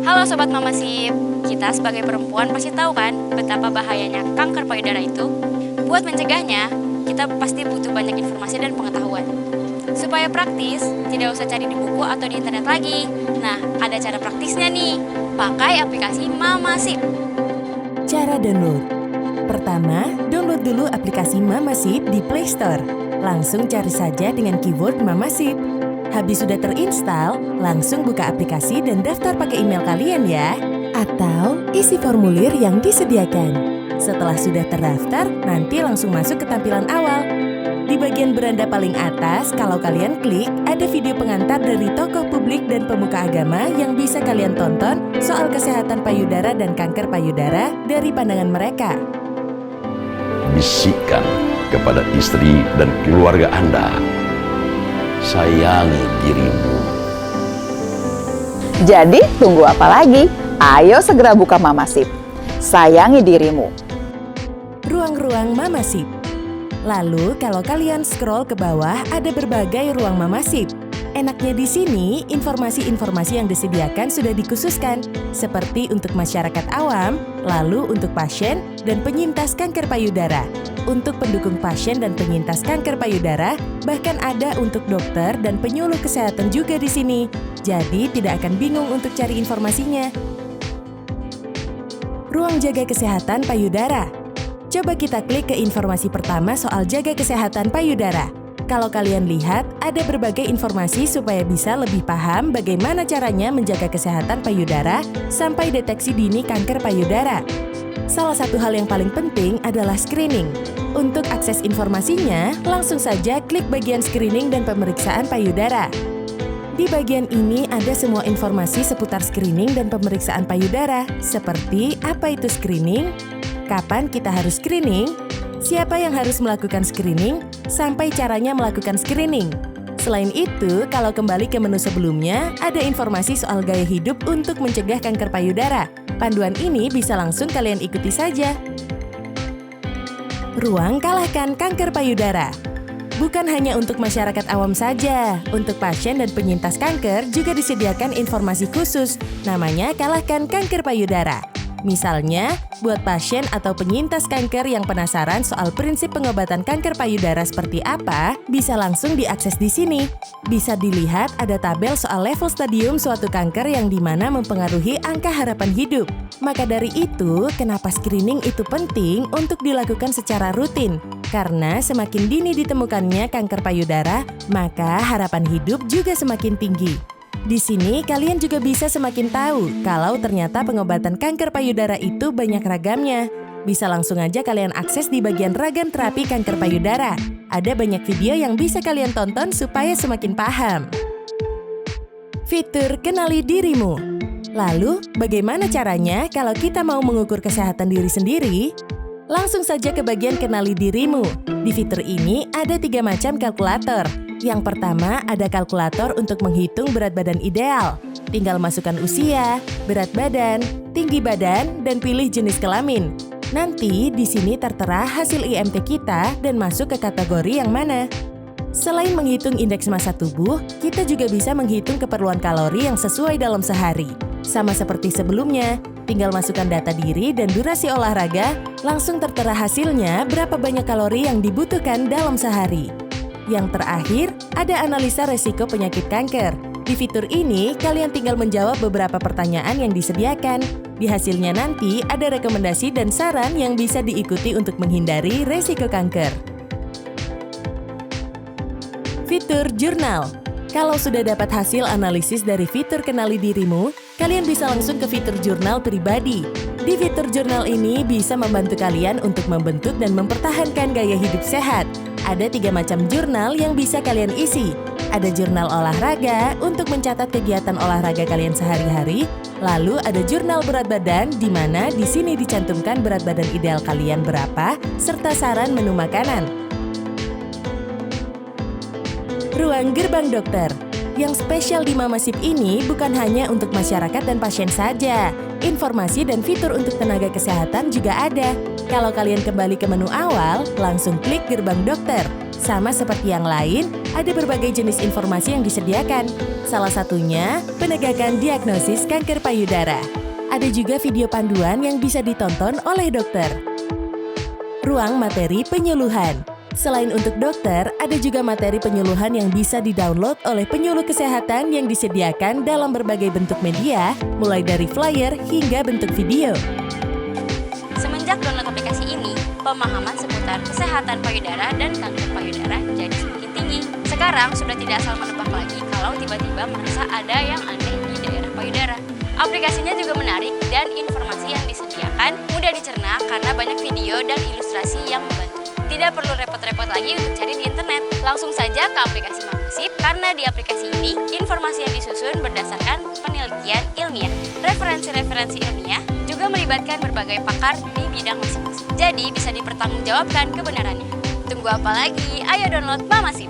Halo Sobat Mama Sip, kita sebagai perempuan pasti tahu kan betapa bahayanya kanker payudara itu. Buat mencegahnya, kita pasti butuh banyak informasi dan pengetahuan. Supaya praktis, tidak usah cari di buku atau di internet lagi. Nah, ada cara praktisnya nih, pakai aplikasi Mama Sip. Cara download. Pertama, download dulu aplikasi Mama Sip di Play Store. Langsung cari saja dengan keyword Mama Sip. Habis sudah terinstall, langsung buka aplikasi dan daftar pakai email kalian ya. Atau isi formulir yang disediakan. Setelah sudah terdaftar, nanti langsung masuk ke tampilan awal. Di bagian beranda paling atas, kalau kalian klik, ada video pengantar dari tokoh publik dan pemuka agama yang bisa kalian tonton soal kesehatan payudara dan kanker payudara dari pandangan mereka. Bisikkan kepada istri dan keluarga Anda, sayangi dirimu. Jadi tunggu apa lagi? Ayo segera buka Mama Sip. Sayangi dirimu. Ruang-ruang Mama Sip. Lalu kalau kalian scroll ke bawah ada berbagai ruang Mama Sip. Enaknya di sini, informasi-informasi yang disediakan sudah dikhususkan, seperti untuk masyarakat awam, lalu untuk pasien dan penyintas kanker payudara. Untuk pendukung pasien dan penyintas kanker payudara, bahkan ada untuk dokter dan penyuluh kesehatan juga di sini. Jadi tidak akan bingung untuk cari informasinya. Ruang jaga kesehatan payudara. Coba kita klik ke informasi pertama soal jaga kesehatan payudara. Kalau kalian lihat, ada berbagai informasi supaya bisa lebih paham bagaimana caranya menjaga kesehatan payudara sampai deteksi dini kanker payudara. Salah satu hal yang paling penting adalah screening. Untuk akses informasinya, langsung saja klik bagian screening dan pemeriksaan payudara. Di bagian ini ada semua informasi seputar screening dan pemeriksaan payudara, seperti apa itu screening, kapan kita harus screening, siapa yang harus melakukan screening, sampai caranya melakukan screening. Selain itu, kalau kembali ke menu sebelumnya, ada informasi soal gaya hidup untuk mencegah kanker payudara. Panduan ini bisa langsung kalian ikuti saja. Ruang kalahkan kanker payudara. Bukan hanya untuk masyarakat awam saja, untuk pasien dan penyintas kanker juga disediakan informasi khusus, namanya kalahkan kanker payudara. Misalnya, buat pasien atau penyintas kanker yang penasaran soal prinsip pengobatan kanker payudara seperti apa, bisa langsung diakses di sini. Bisa dilihat ada tabel soal level stadium suatu kanker yang dimana mempengaruhi angka harapan hidup. Maka dari itu, kenapa screening itu penting untuk dilakukan secara rutin? Karena semakin dini ditemukannya kanker payudara, maka harapan hidup juga semakin tinggi. Di sini kalian juga bisa semakin tahu kalau ternyata pengobatan kanker payudara itu banyak ragamnya. Bisa langsung aja kalian akses di bagian ragam terapi kanker payudara. Ada banyak video yang bisa kalian tonton supaya semakin paham. Fitur kenali dirimu. Lalu, bagaimana caranya kalau kita mau mengukur kesehatan diri sendiri? Langsung saja ke bagian kenali dirimu. Di fitur ini ada 3 macam kalkulator. Yang pertama ada kalkulator untuk menghitung berat badan ideal. Tinggal masukkan usia, berat badan, tinggi badan, dan pilih jenis kelamin. Nanti di sini tertera hasil IMT kita dan masuk ke kategori yang mana. Selain menghitung indeks massa tubuh, kita juga bisa menghitung keperluan kalori yang sesuai dalam sehari. Sama seperti sebelumnya, tinggal masukkan data diri dan durasi olahraga, langsung tertera hasilnya berapa banyak kalori yang dibutuhkan dalam sehari. Yang terakhir, ada analisa resiko penyakit kanker. Di fitur ini, kalian tinggal menjawab beberapa pertanyaan yang disediakan. Di hasilnya nanti ada rekomendasi dan saran yang bisa diikuti untuk menghindari resiko kanker. Fitur jurnal. Kalau sudah dapat hasil analisis dari fitur kenali dirimu, kalian bisa langsung ke fitur jurnal pribadi. Di fitur jurnal ini bisa membantu kalian untuk membentuk dan mempertahankan gaya hidup sehat. Ada 3 macam jurnal yang bisa kalian isi. Ada jurnal olahraga untuk mencatat kegiatan olahraga kalian sehari-hari. Lalu ada jurnal berat badan di mana di sini dicantumkan berat badan ideal kalian berapa serta saran menu makanan. Ruang gerbang dokter. Yang spesial di Mamasip ini bukan hanya untuk masyarakat dan pasien saja. Informasi dan fitur untuk tenaga kesehatan juga ada. Kalau kalian kembali ke menu awal, langsung klik gerbang dokter. Sama seperti yang lain, ada berbagai jenis informasi yang disediakan. Salah satunya, penegakan diagnosis kanker payudara. Ada juga video panduan yang bisa ditonton oleh dokter. Ruang materi penyuluhan. Selain untuk dokter, ada juga materi penyuluhan yang bisa di-download oleh penyuluh kesehatan yang disediakan dalam berbagai bentuk media, mulai dari flyer hingga bentuk video. Semenjak download aplikasi ini, pemahaman seputar kesehatan payudara dan kanker payudara jadi semakin tinggi. Sekarang sudah tidak asal menebak lagi kalau tiba-tiba merasa ada yang aneh di daerah payudara. Aplikasinya juga menarik dan informasi yang disediakan mudah dicerna karena banyak video dan ilustrasi yang membantu. Tidak perlu repot-repot lagi untuk cari di internet. Langsung saja ke aplikasi Mamasip karena di aplikasi ini informasi yang disusun berdasarkan penelitian ilmiah. Referensi-referensi ilmiah juga melibatkan berbagai pakar di bidang masing-masing. Jadi bisa dipertanggungjawabkan kebenarannya. Tunggu apa lagi? Ayo download Mamasip.